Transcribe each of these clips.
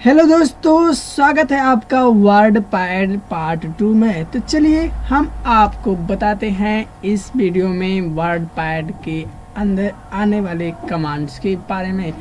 Hello दोस्तों, स्वागत है आपका वर्ड पैड पार्ट 2 में। तो चलिए हम आपको बताते हैं इस वीडियो में वर्ड पैड के अंदर आने वाले कमांड्स के बारे में।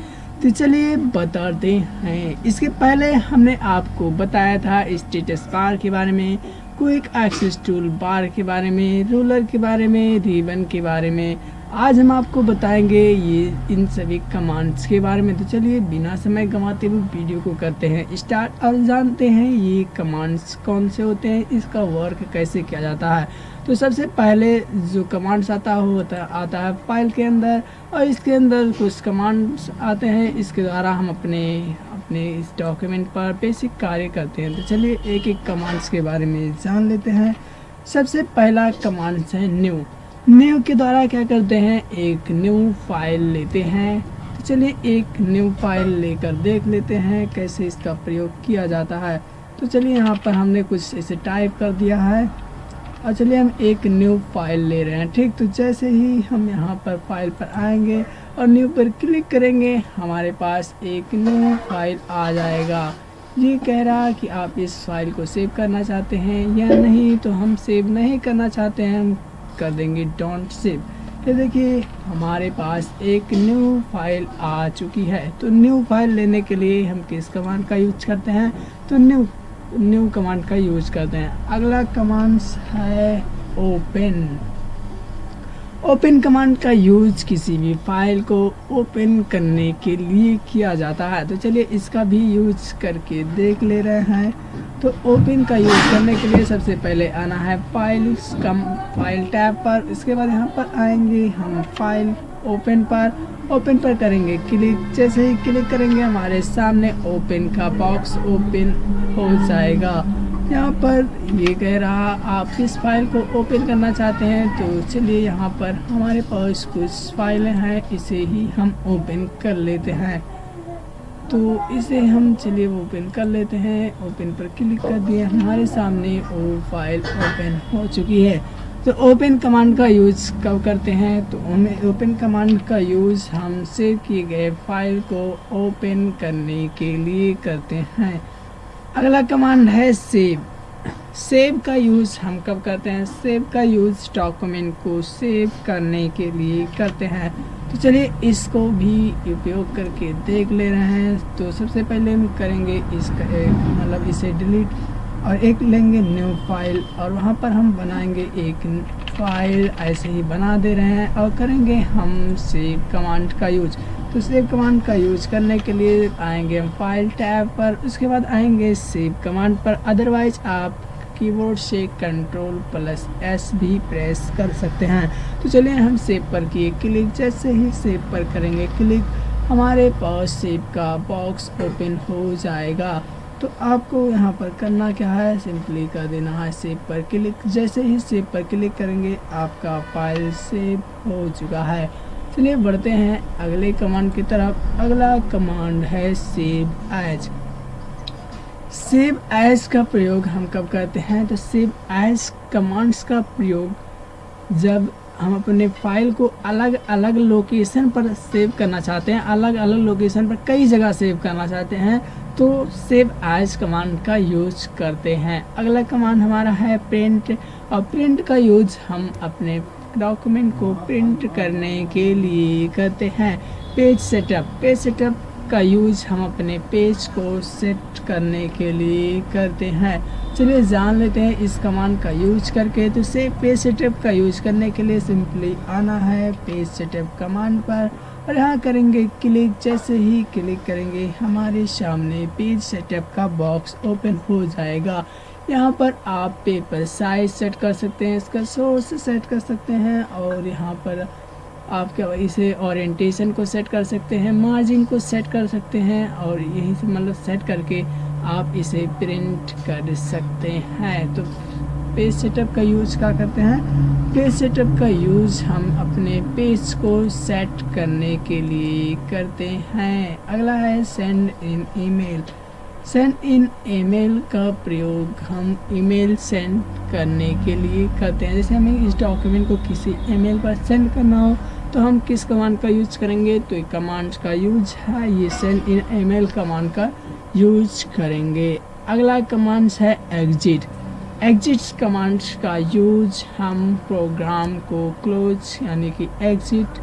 तो चलिए बताते हैं। इसके पहले हमने आपको बताया था स्टेटस बार के बारे में, क्विक एक्सेस टूल बार के बारे में, रूलर के बारे में, रिबन के बारे में। आज हम आपको बताएंगे ये इन सभी कमांड्स के बारे में। तो चलिए बिना समय गंवाते हुए वीडियो को करते हैं स्टार्ट और जानते हैं ये कमांड्स कौन से होते हैं, इसका वर्क कैसे किया जाता है। तो सबसे पहले जो कमांड्स आता है फाइल के अंदर, और इसके अंदर कुछ कमांड्स आते हैं। इसके द्वारा हम अपने इस डॉक्यूमेंट पर बेसिक कार्य करते हैं। तो चलिए एक एक कमांड्स के बारे में जान लेते हैं। सबसे पहला कमांड्स है न्यू के द्वारा क्या करते हैं, एक न्यू फाइल लेते हैं। तो चलिए एक न्यू फाइल लेकर देख लेते हैं कैसे इसका प्रयोग किया जाता है। तो चलिए यहाँ पर हमने कुछ ऐसे टाइप कर दिया है और चलिए हम एक न्यू फाइल ले रहे हैं। ठीक, तो जैसे ही हम यहाँ पर फाइल पर आएंगे और न्यू पर क्लिक करेंगे, हमारे पास एक न्यू फाइल आ जाएगा। ये कह रहा कि आप इस फाइल को सेव करना चाहते हैं या नहीं। तो हम सेव नहीं करना चाहते हैं, हम कर देंगे डोंट सेव। ये देखिए हमारे पास एक न्यू फाइल आ चुकी है। तो न्यू फाइल लेने के लिए हम किस कमांड का यूज करते हैं, तो न्यू कमांड का यूज करते हैं। अगला कमांड है ओपन कमांड का यूज किसी भी फाइल को ओपन करने के लिए किया जाता है। तो चलिए इसका भी यूज करके देख ले रहे हैं। तो ओपन का यूज करने के लिए सबसे पहले आना है फाइल टैब पर। इसके बाद यहाँ पर आएंगे हम फाइल ओपन पर करेंगे क्लिक। जैसे ही क्लिक करेंगे हमारे सामने ओपन का बॉक्स ओपन हो जाएगा। यहाँ पर ये कह रहा आप किस फाइल को ओपन करना चाहते हैं। तो चलिए यहाँ पर हमारे पास कुछ फाइलें हैं, इसे ही हम ओपन कर लेते हैं। तो इसे हम चलिए ओपन कर लेते हैं। ओपन पर क्लिक कर दिए, हमारे सामने वो फाइल ओपन हो चुकी है। तो ओपन कमांड का यूज़ कब करते हैं, तो ओपन कमांड का यूज़ हम सेव किए गए फाइल को ओपन करने के लिए करते हैं। अगला कमांड है सेव का यूज़ हम कब करते हैं, सेव का यूज़ डॉक्यूमेंट को सेव करने के लिए करते हैं। तो चलिए इसको भी उपयोग करके देख ले रहे हैं। तो सबसे पहले हम करेंगे इसका मतलब इसे डिलीट और एक लेंगे न्यू फाइल और वहाँ पर हम बनाएंगे एक फाइल, ऐसे ही बना दे रहे हैं और करेंगे हम सेव कमांड का यूज। तो सेव कमांड का यूज करने के लिए आएंगे हम फाइल टैब पर, उसके बाद आएंगे सेव कमांड पर। अदरवाइज आप कीबोर्ड से Ctrl+S भी प्रेस कर सकते हैं। तो चलिए हम सेव पर किए क्लिक। जैसे ही सेव पर करेंगे क्लिक, हमारे पास सेव का बॉक्स ओपन हो जाएगा। तो आपको यहाँ पर करना क्या है, सिंपली कर देना है सेव पर क्लिक। जैसे ही सेव पर क्लिक करेंगे आपका फाइल सेव हो चुका है। चलिए बढ़ते हैं अगले कमांड की तरफ। अगला कमांड है सेव एज का प्रयोग हम कब करते हैं, तो सेव एज कमांड्स का प्रयोग जब हम अपने फाइल को अलग अलग लोकेशन पर सेव करना चाहते हैं, अलग अलग लोकेशन पर कई जगह सेव करना चाहते हैं, तो सेव एज कमांड का यूज करते हैं। अगला कमांड हमारा है प्रिंट, और प्रिंट का यूज हम अपने डॉक्यूमेंट को प्रिंट करने के लिए करते हैं। पेज सेटअप का यूज हम अपने पेज को सेट करने के लिए करते हैं। चलिए जान लेते हैं इस कमांड का यूज करके। तो पेज सेटअप का यूज करने के लिए सिंपली आना है पेज सेटअप कमांड पर और यहाँ करेंगे क्लिक। जैसे ही क्लिक करेंगे हमारे सामने पेज सेटअप का बॉक्स ओपन हो जाएगा। यहाँ पर आप पेपर साइज सेट कर सकते हैं, इसका सोर्स सेट कर सकते हैं, और यहाँ पर आप क्या इसे ओरिएंटेशन को सेट कर सकते हैं, मार्जिन को सेट कर सकते हैं, और यही से मतलब सेट करके आप इसे प्रिंट कर सकते हैं। तो पेज सेटअप का यूज़ क्या करते हैं, पेज सेटअप का यूज़ हम अपने पेज को सेट करने के लिए करते हैं। अगला है सेंड इन ईमेल का प्रयोग हम ईमेल सेंड करने के लिए करते हैं। जैसे हमें इस डॉक्यूमेंट को किसी ईमेल पर सेंड करना हो तो हम किस कमांड का यूज करेंगे, तो एक कमांड का यूज है ये सेंड इन ईमेल कमांड का यूज करेंगे। अगला कमांड्स है एग्जिट। एग्जिट कमांड्स का यूज हम प्रोग्राम को क्लोज यानी कि एग्जिट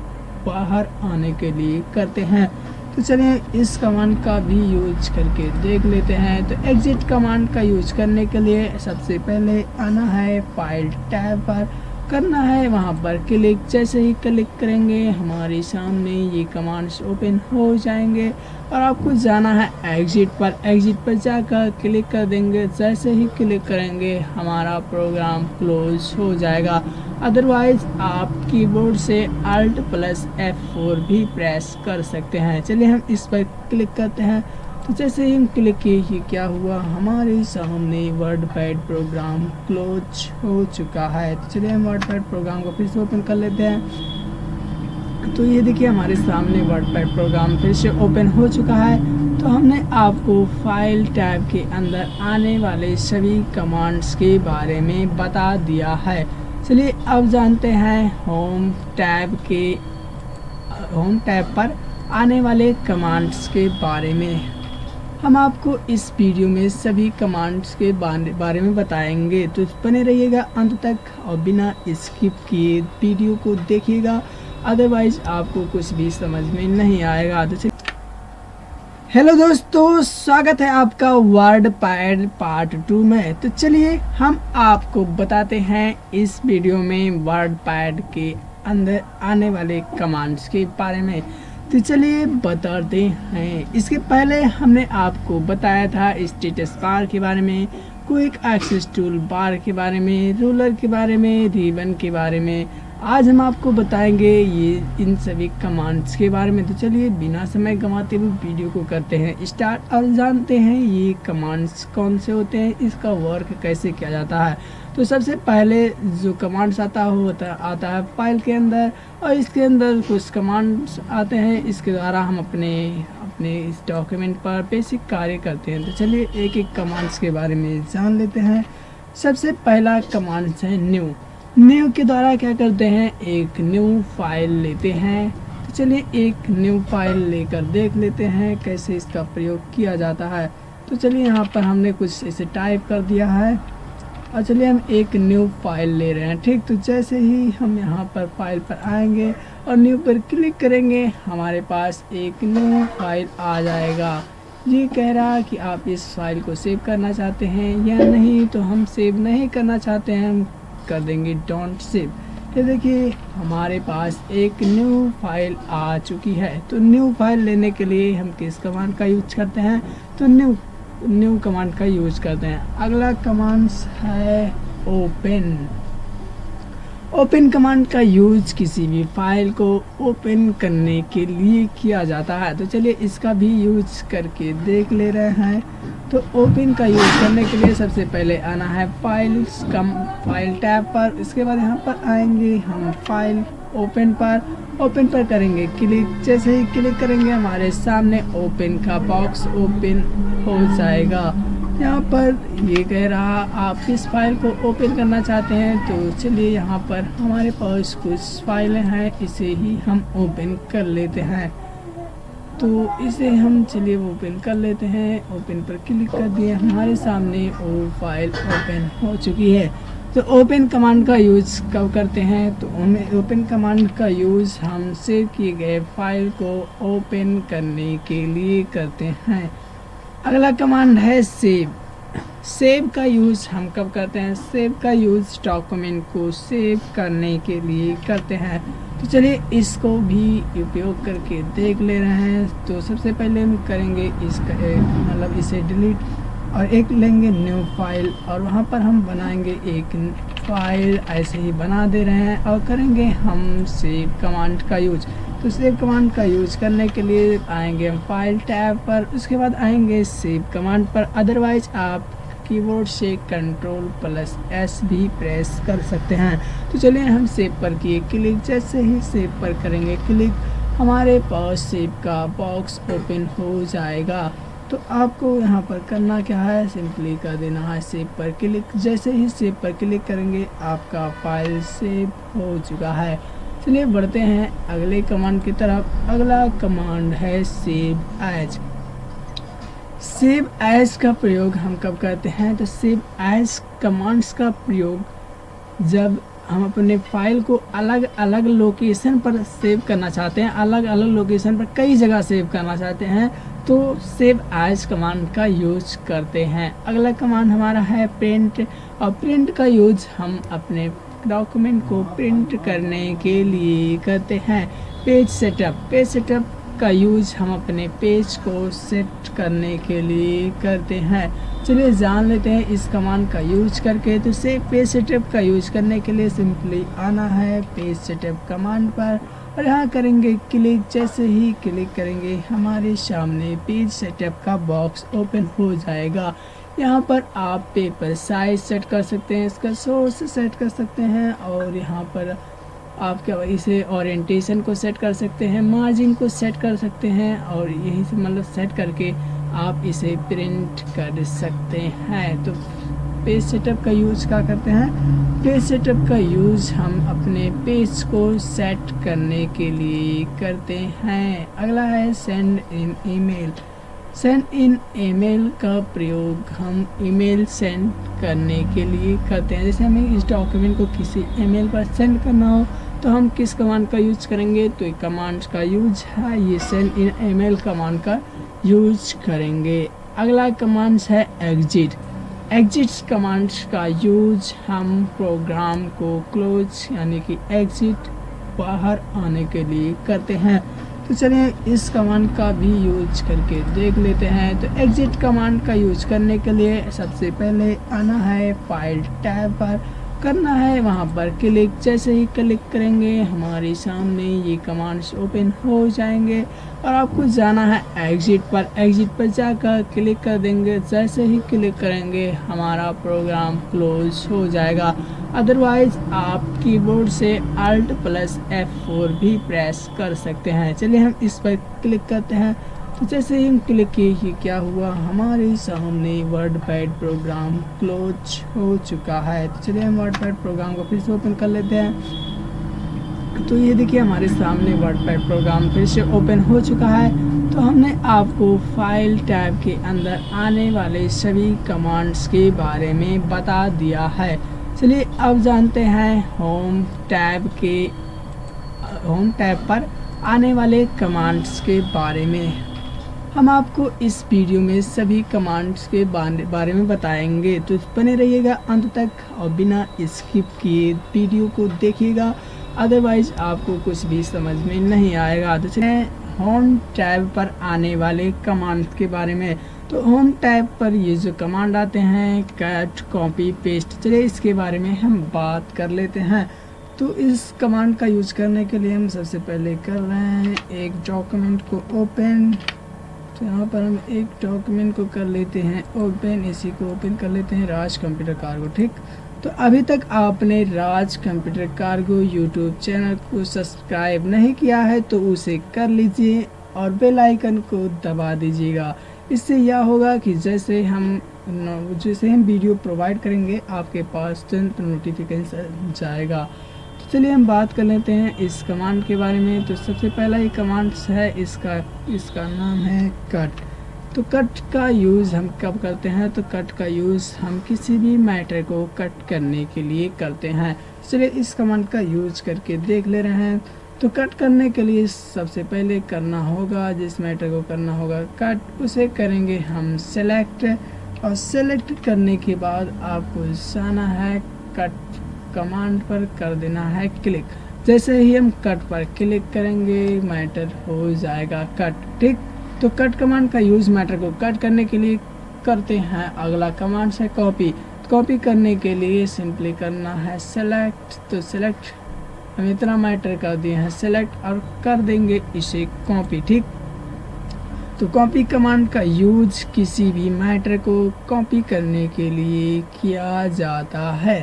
बाहर आने के लिए करते हैं। तो चलिए इस कमांड का भी यूज करके देख लेते हैं। तो एग्जिट कमांड का यूज करने के लिए सबसे पहले आना है फाइल टैब पर, करना है वहां पर क्लिक। जैसे ही क्लिक करेंगे हमारे सामने ये कमांड्स ओपन हो जाएंगे और आपको जाना है एग्जिट पर। एग्जिट पर जाकर क्लिक कर देंगे। जैसे ही क्लिक करेंगे हमारा प्रोग्राम क्लोज हो जाएगा। अदरवाइज आप कीबोर्ड से Alt+F4 भी प्रेस कर सकते हैं। चलिए हम इस पर क्लिक करते हैं। तो जैसे ही हम क्लिक किए कि क्या हुआ, हमारे सामने वर्डपैड प्रोग्राम क्लोज हो चुका है। तो चलिए हम वर्डपैड प्रोग्राम को फिर से ओपन कर लेते हैं। तो ये देखिए हमारे सामने वर्डपैड प्रोग्राम फिर से ओपन हो चुका है। तो हमने आपको फाइल टैब के अंदर आने वाले सभी कमांड्स के बारे में बता दिया है। चलिए अब जानते हैं होम टैब पर आने वाले कमांड्स के बारे में। हम आपको इस वीडियो में सभी कमांड्स के बारे में बताएंगे, तो बने रहिएगा अंत तक और बिना स्किप किए वीडियो को देखिएगा, अदरवाइज आपको कुछ भी समझ में नहीं आएगा। तो हेलो दोस्तों, स्वागत है आपका वर्डपैड पार्ट 2 में। तो चलिए हम आपको बताते हैं इस वीडियो में वर्डपैड के अंदर आने वाले कमांड्स के बारे में। तो चलिए बताते हैं। इसके पहले हमने आपको बताया था स्टेटस बार के बारे में, क्विक एक्सेस टूल बार के बारे में, रूलर के बारे में, रिबन के बारे में। आज हम आपको बताएंगे ये इन सभी कमांड्स के बारे में। तो चलिए बिना समय गंवाते हुए वीडियो को करते हैं स्टार्ट और जानते हैं ये कमांड्स कौन से होते हैं, इसका वर्क कैसे किया जाता है। तो सबसे पहले जो कमांड्स आता है फाइल के अंदर, और इसके अंदर कुछ कमांड्स आते हैं। इसके द्वारा हम अपने इस डॉक्यूमेंट पर बेसिक कार्य करते हैं। तो चलिए एक एक कमांड्स के बारे में जान लेते हैं। सबसे पहला कमांड्स है न्यू के द्वारा क्या करते हैं, एक न्यू फाइल लेते हैं। तो चलिए एक न्यू फाइल लेकर देख लेते हैं कैसे इसका प्रयोग किया जाता है। तो चलिए यहाँ पर हमने कुछ ऐसे टाइप कर दिया है और चलिए हम एक न्यू फाइल ले रहे हैं। ठीक, तो जैसे ही हम यहाँ पर फाइल पर आएंगे और न्यू पर क्लिक करेंगे हमारे पास एक न्यू फाइल आ जाएगा। ये कह रहा है कि आप इस फाइल को सेव करना चाहते हैं या नहीं। तो हम सेव नहीं करना चाहते हैं, हम कर देंगे डोंट सेव। ये देखिए हमारे पास एक न्यू फाइल आ चुकी है। तो न्यू फाइल लेने के लिए हम किस कमांड का यूज करते हैं, तो न्यू कमांड का यूज करते हैं। अगला कमांड्स है ओपन कमांड का यूज किसी भी फाइल को ओपन करने के लिए किया जाता है। तो चलिए इसका भी यूज करके देख ले रहे हैं। तो ओपन का यूज करने के लिए सबसे पहले आना है फाइल टैब पर। इसके बाद यहाँ पर आएंगे हम फाइल ओपन पर करेंगे क्लिक। जैसे ही क्लिक करेंगे हमारे सामने ओपन का बॉक्स ओपन हो जाएगा। यहाँ पर ये कह रहा आप किस फाइल को ओपन करना चाहते हैं। तो चलिए यहाँ पर हमारे पास कुछ फाइलें हैं, इसे ही हम ओपन कर लेते हैं। तो इसे हम चलिए ओपन कर लेते हैं। ओपन पर क्लिक कर दिए, हमारे सामने वो फाइल ओपन हो चुकी है। तो ओपन कमांड का यूज़ कब करते हैं, तो ओपन कमांड का यूज़ हम सेव किए गए फाइल को ओपन करने के लिए करते हैं। अगला कमांड है सेव का यूज़ हम कब करते हैं, सेव का यूज़ डॉक्यूमेंट को सेव करने के लिए करते हैं। तो चलिए इसको भी उपयोग करके देख ले रहे हैं। तो सबसे पहले हम करेंगे इसका मतलब इसे डिलीट और एक लेंगे न्यू फाइल और वहाँ पर हम बनाएंगे एक फाइल, ऐसे ही बना दे रहे हैं और करेंगे हम सेव कमांड का यूज। तो सेव कमांड का यूज करने के लिए आएंगे हम फाइल टैब पर, उसके बाद आएंगे सेव कमांड पर। अदरवाइज आप कीबोर्ड से Ctrl+S भी प्रेस कर सकते हैं। तो चलिए हम सेव पर किए क्लिक। जैसे ही सेव पर करेंगे क्लिक हमारे पास सेव का बॉक्स ओपन हो जाएगा। तो आपको यहाँ पर करना क्या है, सिंपली कर देना है सेव पर क्लिक। जैसे ही सेव पर क्लिक करेंगे आपका फाइल सेव हो चुका है। चलिए बढ़ते हैं अगले कमांड की तरफ। अगला कमांड है सेव एज का प्रयोग हम कब करते हैं? तो सेव एज कमांड्स का प्रयोग जब हम अपने फाइल को अलग अलग लोकेशन पर सेव करना चाहते हैं, अलग अलग लोकेशन पर कई जगह सेव करना चाहते हैं, तो सेव एज कमांड का यूज करते हैं। अगला कमांड हमारा है प्रिंट, और प्रिंट का यूज हम अपने डॉक्यूमेंट को प्रिंट करने के लिए करते हैं। पेज सेटअप का यूज हम अपने पेज को सेट करने के लिए करते हैं। चलिए जान लेते हैं इस कमांड का यूज करके। तो पेज सेटअप का यूज करने के लिए सिंपली आना है पेज सेटअप कमांड पर और यहाँ करेंगे क्लिक। जैसे ही क्लिक करेंगे हमारे सामने पेज सेटअप का बॉक्स ओपन हो जाएगा। यहाँ पर आप पेपर साइज सेट कर सकते हैं, इसका सोर्स सेट कर सकते हैं, और यहाँ पर आप क्या इसे ओरिएंटेशन को सेट कर सकते हैं, मार्जिन को सेट कर सकते हैं, और यही से मतलब सेट करके आप इसे प्रिंट कर सकते हैं। तो पेज सेटअप का यूज़ क्या करते हैं? पेज सेटअप का यूज़ हम अपने पेज को सेट करने के लिए करते हैं। अगला है send in email. Send in email का प्रयोग हम ईमेल सेंड करने के लिए करते हैं। जैसे हमें इस डॉक्यूमेंट को किसी ईमेल पर सेंड करना हो तो हम किस कमांड का यूज करेंगे? तो एक कमांड का यूज है ये सेंड इन ईमेल कमांड का यूज करेंगे। अगला कमांड है एग्जिट। एग्जिट कमांड का यूज हम प्रोग्राम को क्लोज यानी कि एग्जिट बाहर आने के लिए करते हैं। तो चलिए इस कमांड का भी यूज करके देख लेते हैं। तो एग्जिट कमांड का यूज करने के लिए सबसे पहले आना है फाइल टैब पर, करना है वहां पर क्लिक। जैसे ही क्लिक करेंगे हमारे सामने ये कमांड्स ओपन हो जाएंगे और आपको जाना है एग्जिट पर। एग्जिट पर जाकर क्लिक कर देंगे। जैसे ही क्लिक करेंगे हमारा प्रोग्राम क्लोज हो जाएगा। अदरवाइज आप कीबोर्ड से Alt+F4 भी प्रेस कर सकते हैं। चलिए हम इस पर क्लिक करते हैं। तो जैसे ही हम क्लिक किए कि क्या हुआ, हमारे सामने वर्डपैड प्रोग्राम क्लोज हो चुका है। तो चलिए हम वर्डपैड प्रोग्राम को फिर से ओपन कर लेते हैं। तो ये देखिए हमारे सामने वर्डपैड प्रोग्राम फिर से ओपन हो चुका है। तो हमने आपको फाइल टैब के अंदर आने वाले सभी कमांड्स के बारे में बता दिया है। चलिए अब जानते हैं होम टैब पर आने वाले कमांड्स के बारे में। हम आपको इस वीडियो में सभी कमांड्स के बारे में बताएंगे, तो बने रहिएगा अंत तक और बिना स्किप किए वीडियो को देखिएगा, अदरवाइज आपको कुछ भी समझ में नहीं आएगा। तो चलिए होम टैब पर आने वाले कमांड्स के बारे में। तो होम टैब पर ये जो कमांड आते हैं कट, कॉपी, पेस्ट, चलिए इसके बारे में हम बात कर लेते हैं। तो इस कमांड का यूज करने के लिए हम सबसे पहले कर रहे हैं एक डॉक्यूमेंट को ओपन। तो यहाँ पर हम एक डॉक्यूमेंट को कर लेते हैं ओपन, इसी को ओपन कर लेते हैं राज कंप्यूटर कार्गो। ठीक, तो अभी तक आपने राज कंप्यूटर कार्गो यूट्यूब चैनल को सब्सक्राइब नहीं किया है तो उसे कर लीजिए और बेल आइकन को दबा दीजिएगा। इससे यह होगा कि जैसे हम वीडियो प्रोवाइड करेंगे आपके पास तुरंत नोटिफिकेशन जाएगा। तो चलिए हम बात कर लेते हैं इस कमांड के बारे में। तो सबसे पहला ये कमांड है इसका नाम है कट। तो कट का यूज़ हम कब करते हैं? तो कट का यूज़ हम किसी भी मैटर को कट करने के लिए करते हैं। चलिए इस कमांड का यूज करके देख ले रहे हैं। तो कट करने के लिए सबसे पहले करना होगा, जिस मैटर को करना होगा कट, उसे करेंगे हम सेलेक्ट, और सेलेक्ट करने के बाद आपको जाना है कट कमांड पर, कर देना है क्लिक। जैसे ही हम कट पर क्लिक करेंगे मैटर हो जाएगा कट। ठीक, तो कट कमांड का यूज़ मैटर को कट करने के लिए करते हैं। अगला कमांड है कॉपी। कॉपी करने के लिए सिंपली करना है सेलेक्ट। तो सेलेक्ट हम इतना मैटर कर दिए हैं सेलेक्ट और कर देंगे इसे कॉपी। ठीक, तो कॉपी कमांड का यूज किसी भी मैटर को कॉपी करने के लिए किया जाता है।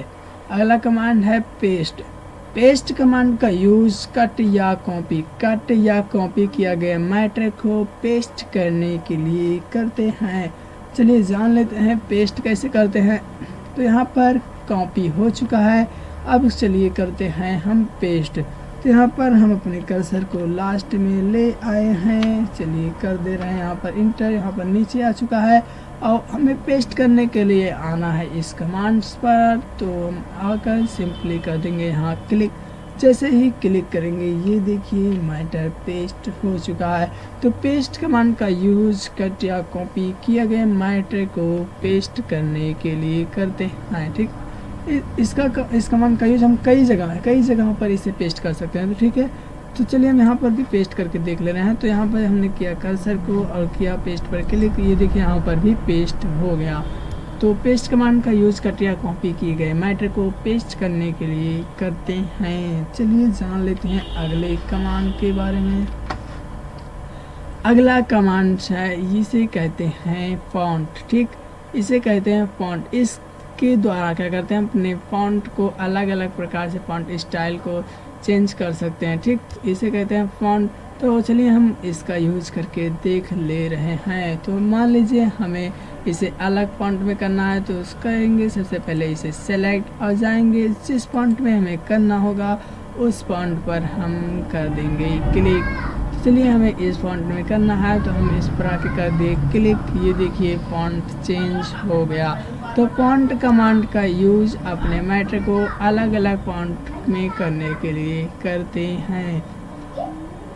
अगला कमांड है पेस्ट। पेस्ट कमांड का यूज कट या कॉपी किया गया मैटर को पेस्ट करने के लिए करते हैं। चलिए जान लेते हैं पेस्ट कैसे करते हैं। तो यहाँ पर कॉपी हो चुका है, अब चलिए करते हैं हम पेस्ट। तो यहाँ पर हम अपने कर्सर को लास्ट में ले आए हैं, चलिए कर दे रहे हैं यहाँ पर इंटर। यहाँ पर नीचे आ चुका है और हमें पेस्ट करने के लिए आना है इस कमांड्स पर, तो हम आकर सिंपली कर देंगे यहाँ क्लिक। जैसे ही क्लिक करेंगे ये देखिए मैटर पेस्ट हो चुका है। तो पेस्ट कमांड का यूज कट या कॉपी किया गया मैटर को पेस्ट करने के लिए करते हैं, ठीक। इस कमांड का यूज हम कई जगह पर इसे पेस्ट कर सकते हैं, तो ठीक है। तो चलिए हम यहाँ पर भी पेस्ट करके देख ले रहे हैं। तो यहाँ पर हमने किया कर्सर को और किया पेस्ट पर क्लिक, ये देखिए यहाँ पर भी पेस्ट हो गया। तो पेस्ट कमांड का यूज कट या कॉपी किए गए मैटर को पेस्ट करने के लिए करते हैं। चलिए जान लेते हैं अगले कमांड के बारे में। अगला कमांड है, इसे कहते हैं फॉन्ट, ठीक। इसे कहते हैं फॉन्ट। इसके द्वारा क्या करते हैं, अपने फॉन्ट को अलग अलग प्रकार से फॉन्ट स्टाइल को चेंज कर सकते हैं, ठीक। इसे कहते हैं फॉन्ट। तो चलिए हम इसका यूज करके देख ले रहे हैं। तो मान लीजिए हमें इसे अलग फॉन्ट में करना है, तो करेंगे सबसे पहले इसे सेलेक्ट और जाएंगे जिस फॉन्ट में हमें करना होगा उस फॉन्ट पर हम कर देंगे क्लिक। चलिए हमें इस फॉन्ट में करना है, तो हम इस पर आके कर दिए क्लिक, ये देखिए फॉन्ट चेंज हो गया। तो फॉन्ट कमांड का यूज अपने मैटर को अलग अलग फॉन्ट में करने के लिए करते हैं।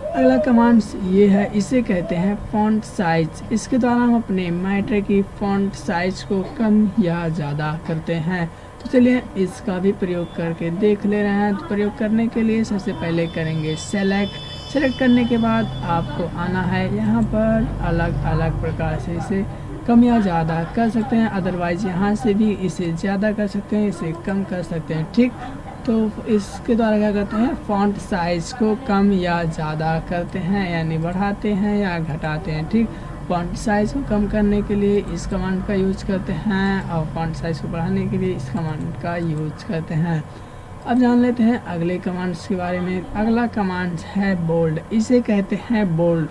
अगला कमांड ये है, इसे कहते हैं फॉन्ट साइज। इसके द्वारा हम अपने मैटर की फॉन्ट साइज को कम या ज़्यादा करते हैं। तो चलिए इसका भी प्रयोग करके देख ले रहे हैं। तो प्रयोग करने के लिए सबसे पहले करेंगे सेलेक्ट करने के बाद आपको आना है यहाँ पर अलग अलग प्रकार से इसे कम या ज़्यादा कर सकते हैं, अदरवाइज यहाँ से भी इसे ज़्यादा कर सकते हैं, इसे कम कर सकते हैं, ठीक। तो इसके द्वारा क्या करते हैं, फॉन्ट साइज को कम या ज़्यादा करते हैं, यानी बढ़ाते हैं या घटाते हैं, ठीक। फॉन्ट साइज को कम करने के लिए इस कमांड का यूज करते हैं और फॉन्ट साइज को बढ़ाने के लिए इस कमांड का यूज करते हैं। अब जान लेते हैं अगले कमांड्स के बारे में। अगला कमांड है बोल्ड। इसे कहते हैं बोल्ड।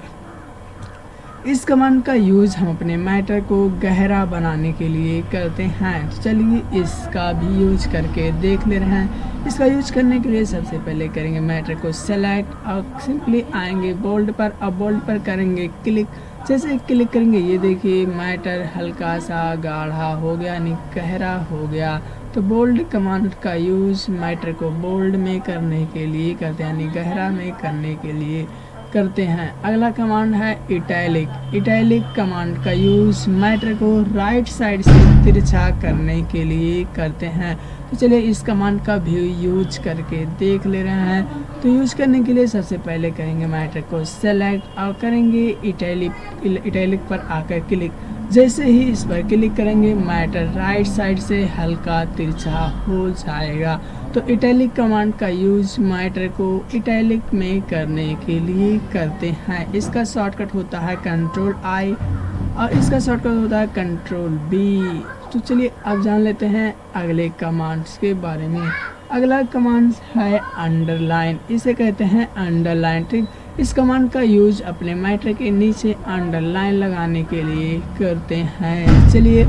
इस कमांड का यूज हम अपने मैटर को गहरा बनाने के लिए करते हैं। तो चलिए इसका भी यूज करके देख ले रहे हैं। इसका यूज करने के लिए सबसे पहले करेंगे मैटर को सेलेक्ट और सिंपली आएंगे बोल्ड पर। अब बोल्ड पर करेंगे क्लिक। जैसे क्लिक करेंगे ये देखिए मैटर हल्का सा गाढ़ा हो गया, यानी गहरा हो गया। तो बोल्ड कमांड का यूज मैटर को बोल्ड में करने के लिए करते हैं, यानी गहरा में करने के लिए करते हैं। अगला कमांड है इटैलिक। इटैलिक कमांड का यूज मैटर को राइट साइड से तिरछा करने के लिए करते हैं। तो चलिए इस कमांड का भी यूज करके देख ले रहे हैं। तो यूज करने के लिए सबसे पहले करेंगे मैटर को सेलेक्ट और करेंगे इटैलिक पर आकर क्लिक। जैसे ही इस पर क्लिक करेंगे मैटर राइट साइड से हल्का तिरछा हो जाएगा। तो इटैलिक कमांड का यूज मैटर को इटैलिक में करने के लिए करते हैं। इसका शॉर्टकट होता है कंट्रोल आई और इसका शॉर्टकट होता है कंट्रोल बी। तो चलिए अब जान लेते हैं अगले कमांड्स के बारे में। अगला कमांड है अंडरलाइन। इसे कहते हैं अंडरलाइन, ठीक। इस कमांड का यूज अपने मैटर के नीचे अंडरलाइन लगाने के लिए करते हैं। चलिए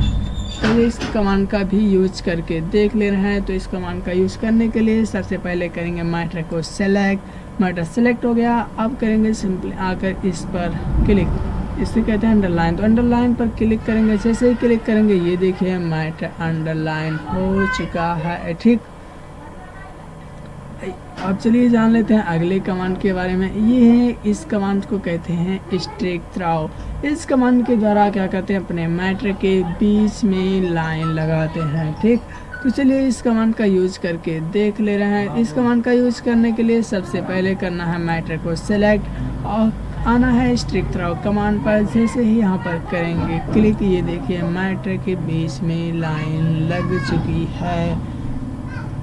तो इस कमांड का भी यूज करके देख ले रहे हैं। तो इस कमांड का यूज करने के लिए सबसे पहले करेंगे मैटर को सेलेक्ट। मैटर सेलेक्ट हो गया। अब करेंगे सिंपली आकर इस पर क्लिक, इसे कहते हैं अंडरलाइन। तो अंडरलाइन पर क्लिक करेंगे। जैसे ही क्लिक करेंगे ये देखिए मैटर अंडरलाइन हो चुका है, ठीक। अब चलिए जान लेते हैं अगले कमांड के बारे में। ये है, इस कमांड को कहते हैं स्ट्रेक थ्रो। इस कमांड के द्वारा क्या करते हैं, अपने मैटर के बीच में लाइन लगाते हैं, ठीक। तो चलिए इस कमांड का यूज करके देख ले रहे हैं। इस कमांड का यूज करने के लिए सबसे पहले करना है मैटर को सेलेक्ट और आना है स्ट्रेक थ्रो कमांड पर। जैसे ही यहाँ पर करेंगे क्लिक, ये देखिए मैटर के बीच में लाइन लग चुकी है।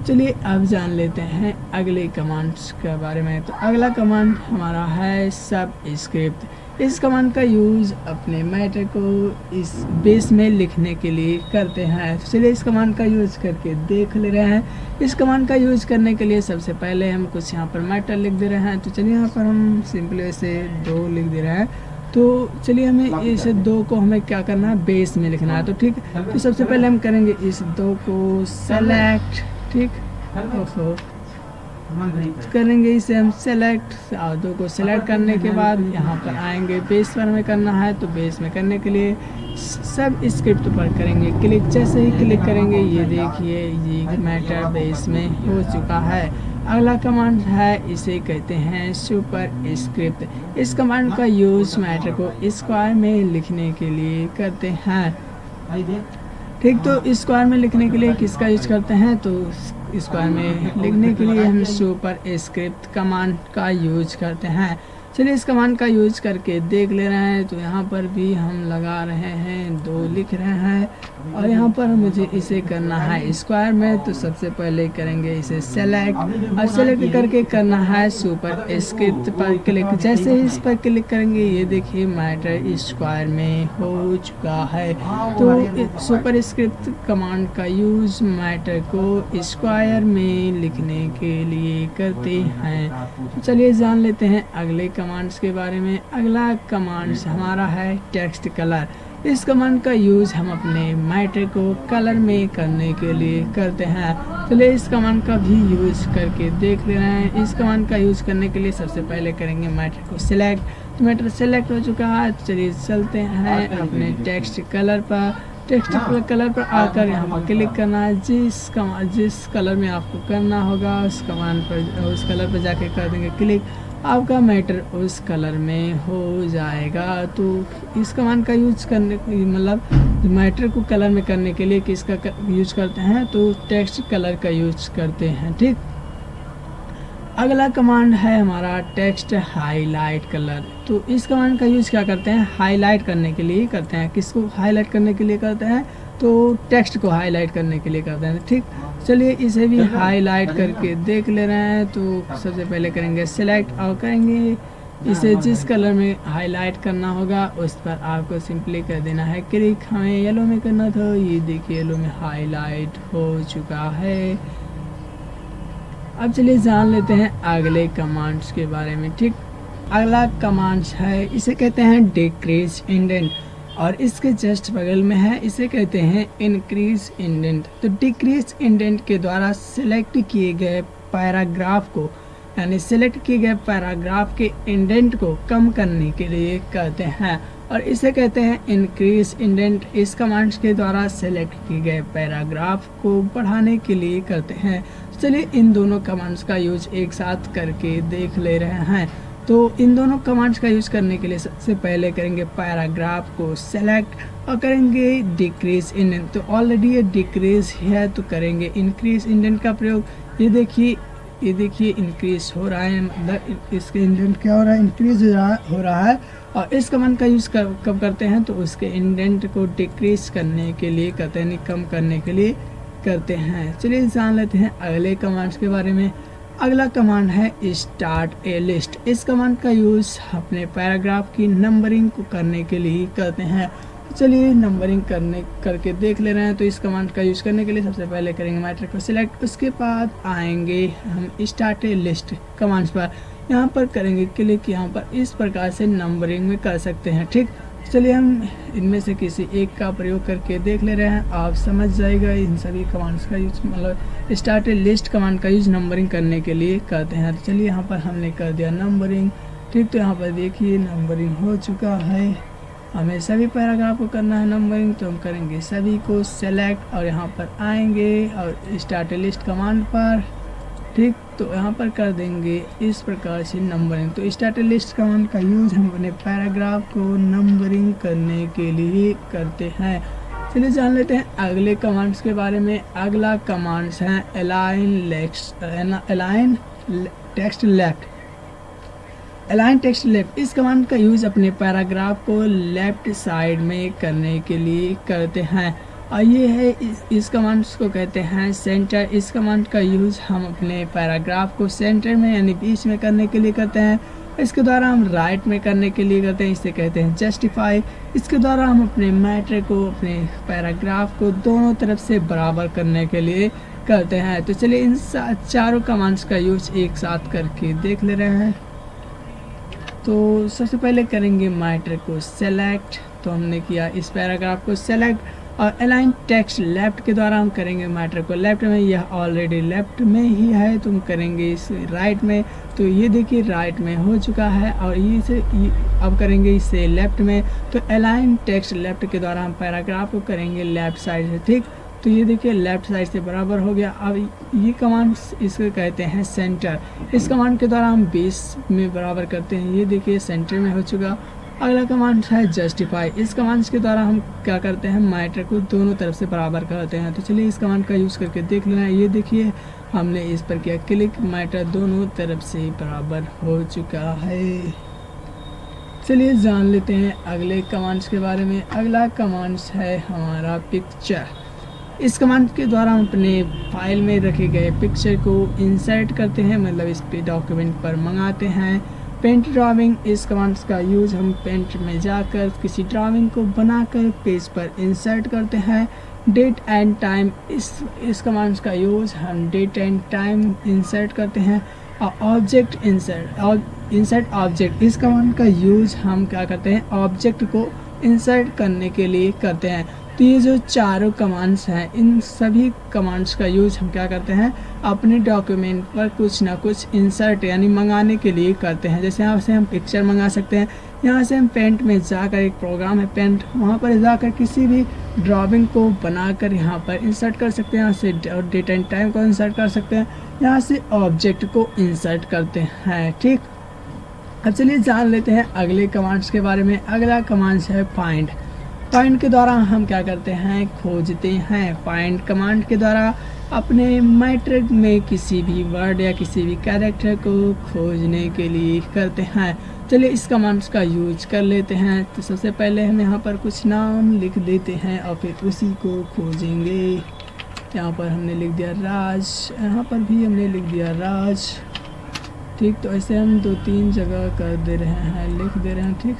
चलिए अब जान लेते हैं अगले कमांड्स के बारे में। तो अगला कमांड हमारा है सबस्क्रिप्ट। इस कमांड का यूज़ अपने मैटर को इस बेस में लिखने के लिए करते हैं। तो चलिए इस कमांड का यूज़ करके देख ले रहे हैं। इस कमांड का यूज़ करने के लिए सबसे पहले हम कुछ यहाँ पर मैटर लिख दे रहे हैं। तो चलिए यहाँ पर हम सिंपली ऐसे 2 लिख दे रहे हैं। तो चलिए हमें इस 2 को हमें क्या करना है, बेस में लिखना है। तो ठीक, तो सबसे पहले हम करेंगे इस 2 को सेलेक्ट, ठीक। करेंगे इसे हम सेलेक्ट। दो को सेलेक्ट करने के बाद यहाँ पर आएंगे, बेस पर हमें करना है। तो बेस में करने के लिए सब स्क्रिप्ट पर करेंगे क्लिक। जैसे ही क्लिक करेंगे ये देखिए ये मैटर बेस में हो चुका है। अगला कमांड है, इसे कहते हैं सुपर स्क्रिप्ट। इस कमांड का यूज मैटर को स्क्वायर में लिखने के लिए करते हैं। ठीक, तो स्क्वायर में लिखने के लिए किसका यूज करते हैं? तो स्क्वायर में लिखने के लिए हम सुपर स्क्रिप्ट कमांड का यूज करते हैं। चलिए इस कमांड का यूज करके देख ले रहे हैं। तो यहाँ पर भी हम लगा रहे हैं, 2 लिख रहे हैं और यहाँ पर मुझे इसे करना है स्क्वायर में। तो सबसे पहले करेंगे इसे सेलेक्ट और सेलेक्ट करके करना है सुपर स्क्रिप्ट पर क्लिक। जैसे ही इस पर क्लिक करेंगे ये देखिए मैटर स्क्वायर में हो चुका है। तो सुपर स्क्रिप्ट कमांड का यूज मैटर को स्क्वायर में लिखने के लिए करते हैं। चलिए जान लेते हैं अगले कमांड्स के बारे में। अगला कमांड्स हमारा है टेक्स्ट कलर। इस कमांड का यूज हम अपने मैटर को कलर में करने के लिए करते हैं। चलिए इस कमांड का भी यूज करके देख ले रहे हैं। इस कमांड का यूज करने के लिए सबसे पहले करेंगे मैटर को सिलेक्ट। तो मैटर सेलेक्ट हो चुका है। चलिए चलते हैं अपने टेक्स्ट कलर पर। टेक्स्ट कलर पर आकर यहाँ पर क्लिक करना है। जिस कलर में आपको करना होगा उस कमांड पर, उस कलर पर जाके कर देंगे क्लिक, आपका मैटर उस कलर में हो जाएगा। तो इस कमांड का यूज करने मतलब मैटर को कलर में करने के लिए किसका यूज करते हैं? तो टेक्स्ट कलर का यूज करते हैं। ठीक, अगला कमांड है हमारा टेक्स्ट हाईलाइट कलर। तो इस कमांड का यूज क्या करते हैं? हाईलाइट करने के लिए करते हैं। किसको हाईलाइट करने के लिए करते हैं? तो टेक्स्ट को हाईलाइट करने के लिए करते हैं। ठीक, चलिए इसे भी हाईलाइट करके देख ले रहे हैं। तो सबसे पहले करेंगे सिलेक्ट और करेंगे इसे जिस कलर में हाईलाइट करना होगा उस पर आपको सिंपली कर देना है क्लिक। हमें येलो में करना था, ये देखिए येलो में हाईलाइट हो चुका है। अब चलिए जान लेते हैं अगले कमांड्स के बारे में। ठीक, अगला कमांड्स है, इसे कहते हैं डिक्रीज इंडेंट और इसके जस्ट बगल में है, इसे कहते हैं इंक्रीज इंडेंट। तो डिक्रीज इंडेंट के द्वारा सिलेक्ट किए गए पैराग्राफ को यानी सिलेक्ट किए गए पैराग्राफ के इंडेंट को कम करने के लिए कहते हैं और इसे कहते हैं इंक्रीज इंडेंट। इस कमांड्स के द्वारा सिलेक्ट किए गए पैराग्राफ को बढ़ाने के लिए करते हैं। चलिए इन दोनों कमांड्स का यूज एक साथ करके देख ले रहे हैं। तो इन दोनों कमांड्स का यूज करने के लिए सबसे पहले करेंगे पैराग्राफ को सेलेक्ट और करेंगे डिक्रीज इंडेंट। तो ऑलरेडी ये डिक्रीज है तो करेंगे इंक्रीज इंडेंट का प्रयोग। ये देखिए इंक्रीज हो रहा है, मतलब इसके इंडेंट क्या हो रहा है? इंक्रीज हो रहा है। और इस कमांड का यूज कब करते हैं? तो उसके इंडेंट को डिक्रीज करने के लिए करते हैं, कम करने के लिए करते हैं। चलिए जान लेते हैं अगले कमांड्स के बारे में। अगला कमांड है स्टार्ट ए लिस्ट। इस कमांड का यूज अपने पैराग्राफ की नंबरिंग को करने के लिए करते हैं। चलिए नंबरिंग करके देख ले रहे हैं। तो इस कमांड का यूज करने के लिए सबसे पहले करेंगे मैटर को सिलेक्ट, उसके बाद आएंगे हम स्टार्ट ए लिस्ट कमांड्स पर, यहाँ पर करेंगे क्लिक। यहाँ पर इस प्रकार से नंबरिंग में कर सकते हैं। ठीक, चलिए हम इनमें से किसी एक का प्रयोग करके देख ले रहे हैं, आप समझ जाएगा इन सभी कमांड्स का यूज। मतलब स्टार्ट ए लिस्ट कमांड का यूज नंबरिंग करने के लिए करते हैं। चलिए यहाँ पर हमने कर दिया नंबरिंग। ठीक, तो यहाँ पर देखिए नंबरिंग हो चुका है। हमें सभी पैराग्राफ को करना है नंबरिंग, तो हम करेंगे सभी को सेलेक्ट और यहाँ पर आएंगे और स्टार्ट ए लिस्ट कमांड पर। ठीक, तो यहाँ पर कर देंगे इस प्रकार से नंबरिंग। तो स्टार्ट ए लिस्ट कमांड का यूज हम अपने पैराग्राफ को नंबरिंग करने के लिए करते हैं। चलिए जान लेते हैं अगले कमांड्स के बारे में। अगला कमांड्स हैं align text left. Align text left, इस कमांड का यूज अपने पैराग्राफ को लेफ्ट साइड में करने के लिए करते हैं और ये है इस कमांड्स को कहते हैं सेंटर। इस कमांड का यूज हम अपने पैराग्राफ को सेंटर में यानी बीच में करने के लिए करते हैं। इसके द्वारा हम राइट में करने के लिए करते हैं, इसे कहते हैं जस्टिफाई। इसके द्वारा हम अपने मैटर को, अपने पैराग्राफ को दोनों तरफ से बराबर करने के लिए करते हैं। तो चलिए इन चारों कमांड्स का यूज एक साथ करके देख ले रहे हैं। तो सबसे पहले करेंगे मैटर को सेलेक्ट। तो हमने किया इस पैराग्राफ को सेलेक्ट और अलाइन टेक्स्ट लेफ्ट के द्वारा हम करेंगे मैटर को लेफ्ट में, यह ऑलरेडी लेफ्ट में ही है तो हम करेंगे इसे राइट में। तो ये देखिए राइट में हो चुका है और अब करेंगे इसे लेफ्ट में। तो अलाइन टेक्स्ट लेफ्ट के द्वारा हम पैराग्राफ को करेंगे लेफ्ट साइड से, ठीक। तो ये देखिए लेफ्ट साइड से बराबर हो गया। अब ये कमांड इसको कहते हैं सेंटर। इस कमांड के द्वारा हम 20 में बराबर करते हैं, ये देखिए सेंटर में हो चुका। अगला कमांड है जस्टिफाई। इस कमांड के द्वारा हम क्या करते हैं, मैटर को दोनों तरफ से बराबर करते हैं। तो चलिए इस कमांड का यूज़ करके देख लेना। ये देखिए हमने इस पर किया क्लिक, मैटर दोनों तरफ से बराबर हो चुका है। चलिए जान लेते हैं अगले कमांड्स के बारे में। अगला कमांड्स है हमारा पिक्चर। इस कमांड के द्वारा हम अपने फाइल में रखे गए पिक्चर को इंसर्ट करते हैं, मतलब इस पे डॉक्यूमेंट पर मंगाते हैं। पेंट ड्राइंग, इस कमांड्स का यूज़ हम पेंट में जाकर किसी ड्राइंग को बनाकर पेज पर इंसर्ट करते हैं। डेट एंड टाइम, इस कमांड्स का यूज़ हम डेट एंड टाइम इंसर्ट करते हैं। और ऑब्जेक्ट इंसर्ट ऑब्जेक्ट, इस कमांड का यूज़ हम क्या करते हैं, ऑब्जेक्ट को इंसर्ट करने के लिए करते हैं। तो ये जो चारों कमांड्स हैं, इन सभी कमांड्स का यूज़ हम क्या करते हैं, अपने डॉक्यूमेंट पर कुछ ना कुछ इंसर्ट यानी मंगाने के लिए करते हैं। जैसे यहाँ से हम पिक्चर मंगा सकते हैं, यहाँ से हम पेंट में जाकर, एक प्रोग्राम है पेंट, वहाँ पर जाकर किसी भी ड्राइंग को बनाकर यहाँ पर इंसर्ट कर सकते हैं। यहाँ से डेट एंड टाइम को इंसर्ट कर सकते हैं, यहाँ से ऑब्जेक्ट को इंसर्ट करते हैं, ठीक। अब चलिए जान लेते हैं अगले कमांड्स के बारे में। अगला कमांड्स है फाइंड। फाइंड के द्वारा हम क्या करते हैं, खोजते हैं। फाइंड कमांड के द्वारा अपने मैटर में किसी भी वर्ड या किसी भी कैरेक्टर को खोजने के लिए करते हैं। चलिए इस कमांड्स का यूज कर लेते हैं। तो सबसे पहले हम यहाँ पर कुछ नाम लिख देते हैं और फिर उसी को खोजेंगे। यहाँ पर हमने लिख दिया राज, यहाँ पर भी हमने लिख दिया राज, ठीक। तो ऐसे हम 2-3 जगह कर दे रहे हैं, लिख दे रहे हैं, ठीक।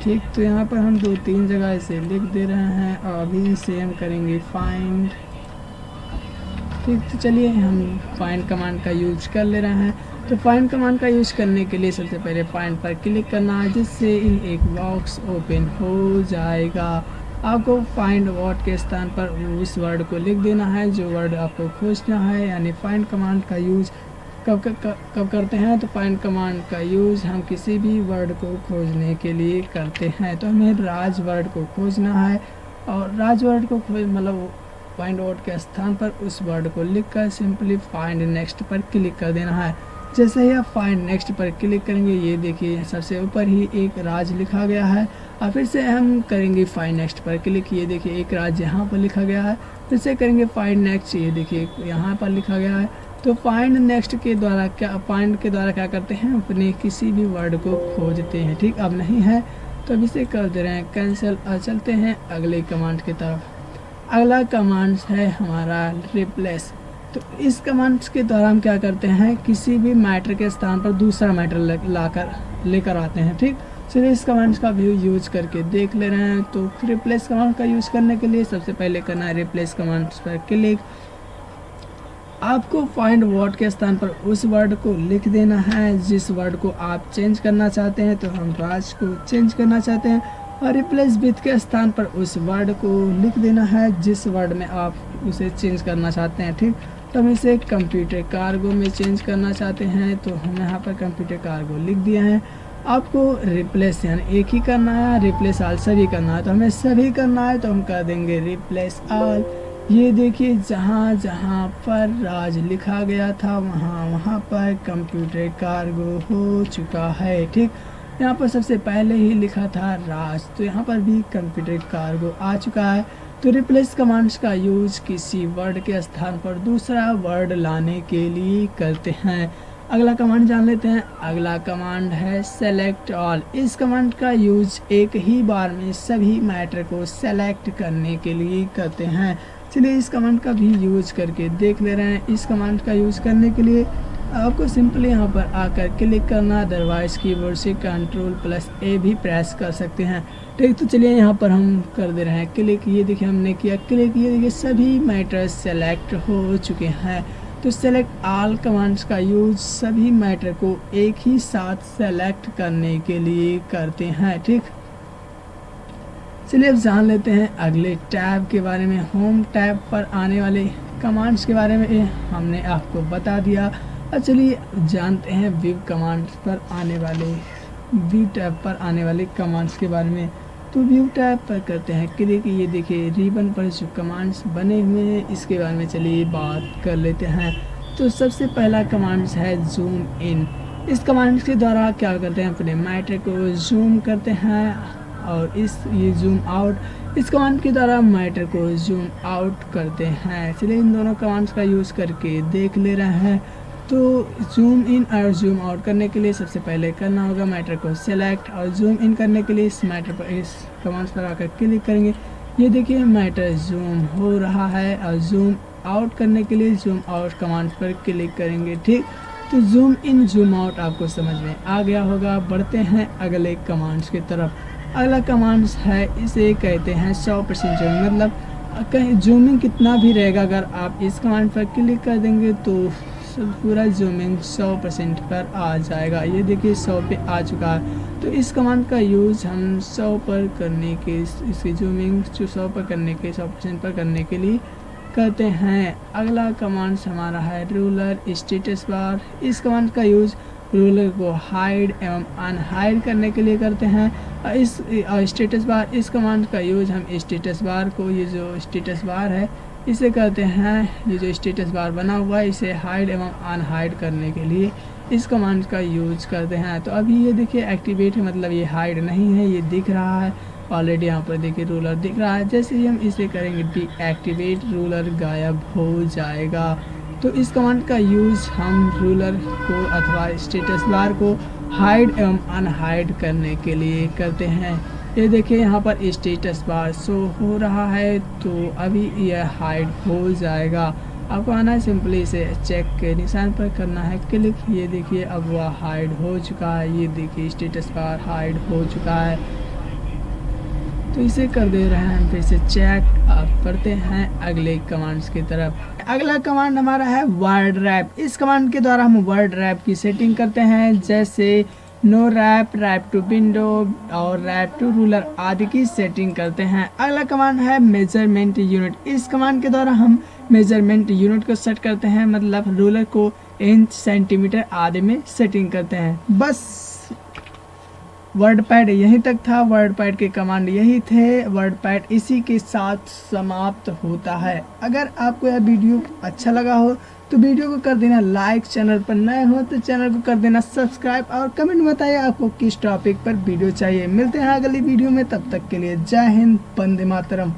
ठीक, तो यहाँ पर हम 2-3 जगह इसे लिख दे रहे हैं और अभी इसे हम करेंगे फाइंड, ठीक। तो चलिए हम फाइंड कमांड का यूज कर ले रहे हैं। तो फाइंड कमांड का यूज करने के लिए सबसे पहले फाइंड पर क्लिक करना है, जिससे एक बॉक्स ओपन हो जाएगा। आपको फाइंड वर्ड के स्थान पर उस वर्ड को लिख देना है जो वर्ड आपको खोजना है। यानी फाइंड कमांड का यूज़ कब करते हैं, तो फाइंड कमांड का यूज़ हम किसी भी वर्ड को खोजने के लिए करते हैं। तो हमें राज वर्ड को खोजना है और राज वर्ड को मतलब फाइंड वर्ड के स्थान पर उस वर्ड को लिखकर सिंपली फाइंड नेक्स्ट पर क्लिक कर देना है। जैसे ही आप फाइंड नेक्स्ट पर क्लिक करेंगे, ये देखिए सबसे ऊपर ही एक राज लिखा गया है। और फिर से हम करेंगे फाइंड नेक्स्ट पर क्लिक, ये देखिए एक राज यहाँ पर लिखा गया है। फिर से करेंगे फाइंड नेक्स्ट, ये देखिए यहाँ पर लिखा गया है। तो फाइंड नेक्स्ट के द्वारा क्या करते हैं, अपने किसी भी वर्ड को खोजते हैं, ठीक। अब नहीं है तो अब इसे कर दे रहे हैं कैंसिल और चलते हैं अगले कमांड की तरफ। अगला कमांड है हमारा रिप्लेस। तो इस कमांड्स के द्वारा हम क्या करते हैं, किसी भी मैटर के स्थान पर दूसरा मैटर लेकर आते हैं, ठीक। चलिए इस कमांड्स का भी यूज करके देख ले रहे हैं। तो रिप्लेस कमांड का यूज करने के लिए सबसे पहले करना है रिप्लेस कमांड्स पर क्लिक। आपको फाइंड वर्ड के स्थान पर उस वर्ड को लिख देना है जिस वर्ड को आप चेंज करना चाहते हैं। तो हम राज को चेंज करना चाहते हैं और रिप्लेस विथ के स्थान पर उस वर्ड को लिख देना है जिस वर्ड में आप उसे चेंज करना चाहते हैं, ठीक। तो हम इसे कंप्यूटर कार्गो में चेंज करना चाहते हैं, तो हम यहाँ पर कंप्यूटर कार्गो लिख दिया है। आपको रिप्लेस यानी एक ही करना है, रिप्लेस ऑल सभी करना है। तो हमें सभी करना है तो हम कर देंगे रिप्लेस ऑल। ये देखिए जहाँ जहाँ पर राज लिखा गया था वहाँ पर कंप्यूटर कार्गो हो चुका है, ठीक। यहाँ पर सबसे पहले ही लिखा था राज, तो यहाँ पर भी कंप्यूटर कार्गो आ चुका है। तो रिप्लेस कमांड्स का यूज किसी वर्ड के स्थान पर दूसरा वर्ड लाने के लिए करते हैं। अगला कमांड जान लेते हैं। अगला कमांड है सेलेक्ट ऑल। इस कमांड का यूज एक ही बार में सभी मैटर को सेलेक्ट करने के लिए करते हैं। चलिए इस कमांड का भी यूज करके देख ले रहे हैं। इस कमांड का यूज करने के लिए आपको सिंपली यहाँ पर आकर क्लिक करना, अदरवाइज कीबोर्ड से Ctrl+A भी प्रेस कर सकते हैं, ठीक। तो चलिए यहाँ पर हम कर दे रहे हैं क्लिक। ये देखिए हमने किया क्लिक, ये देखिए सभी मैटर्स सेलेक्ट हो चुके हैं। तो सेलेक्ट ऑल कमांड्स का यूज सभी मैटर को एक ही साथ सेलेक्ट करने के लिए करते हैं। ठीक, चलिए अब जान लेते हैं अगले टैब के बारे में। होम टैब पर आने वाले कमांड्स के बारे में हमने आपको बता दिया। अब चलिए जानते हैं व्यू कमांड्स पर आने वाले व्यू टैब पर आने वाले कमांड्स के बारे में। तो व्यू टैब पर करते हैं क्लिक। ये देखिए रिबन पर जो कमांड्स बने हुए हैं इसके बारे में चलिए बात कर लेते हैं। तो सबसे पहला कमांड्स है जूम इन। इस कमांड के द्वारा क्या करते हैं, अपने मैटर को जूम करते हैं। और ये जूम आउट, इस कमांड के द्वारा मैटर को जूम आउट करते हैं। चलिए इन दोनों कमांड्स का यूज़ करके देख ले रहे हैं। तो जूम इन और जूम आउट करने के लिए सबसे पहले करना होगा मैटर को सेलेक्ट, और जूम इन करने के लिए इस मैटर पर इस कमांड्स पर आकर क्लिक करेंगे। ये देखिए मैटर जूम हो रहा है। और जूम आउट करने के लिए जूम आउट कमांड्स पर क्लिक करेंगे। ठीक, तो जूम इन जूम आउट आपको समझ में आ गया होगा। बढ़ते हैं अगले कमांड्स की तरफ। अगला कमांड्स है, इसे कहते हैं 100% जूमिंग। मतलब कहीं जूमिंग कितना भी रहेगा, अगर आप इस कमांड पर क्लिक कर देंगे तो पूरा जूमिंग 100% पर आ जाएगा। ये देखिए 100 पे आ चुका है। तो इस कमांड का यूज़ हम 100 पर करने के, इसकी जूमिंग जो 100 पर करने के 100% पर करने के लिए करते हैं। अगला कमांड्स हमारा है रूलर स्टेटस बार। इस कमांड का यूज़ रूलर को हाइड एवं अनहाइड करने के लिए करते हैं। इस स्टेटस बार, इस कमांड का यूज हम स्टेटस बार को, ये जो स्टेटस बार है इसे करते हैं। ये जो स्टेटस बार बना हुआ है इसे हाइड एवं अनहाइड करने के लिए इस कमांड का यूज करते हैं। तो अभी ये देखिए एक्टिवेट है, मतलब ये हाइड नहीं है, ये दिख रहा है ऑलरेडी। यहाँ पर देखिए रूलर दिख रहा है। जैसे ही हम इसे करेंगे डीएक्टिवेट, रूलर गायब हो जाएगा। तो इस कमांड का यूज़ हम रूलर को अथवा स्टेटस बार को हाइड एवं अनहाइड करने के लिए करते हैं। ये देखिए यहाँ पर स्टेटस बार शो हो रहा है, तो अभी यह हाइड हो जाएगा। आपको आना है, सिंपली इसे चेक के निशान पर करना है क्लिक। ये देखिए अब वह हाइड हो चुका है। ये देखिए स्टेटस बार हाइड हो चुका है। तो इसे कर दे रहे हैं, फिर से चेक। अब बढ़ते हैं अगले कमांड्स की तरफ। अगला कमांड हमारा है वर्ड रैप। इस कमांड के द्वारा हम वर्ड रैप की सेटिंग करते हैं, जैसे no wrap, wrap to window और रैप टू रूलर आदि की सेटिंग करते हैं। अगला कमांड है मेजरमेंट यूनिट। इस कमांड के द्वारा हम मेजरमेंट यूनिट को सेट करते हैं, मतलब रूलर को इंच, सेंटीमीटर आदि में सेटिंग करते हैं। बस वर्ड पैड यहीं तक था। वर्ड पैड के कमांड यही थे। वर्ड पैड इसी के साथ समाप्त होता है। अगर आपको यह वीडियो अच्छा लगा हो तो वीडियो को कर देना लाइक, चैनल पर नए हो तो चैनल को कर देना सब्सक्राइब, और कमेंट बताइए आपको किस टॉपिक पर वीडियो चाहिए। मिलते हैं अगली वीडियो में, तब तक के लिए जय हिंद, वंदे मातरम।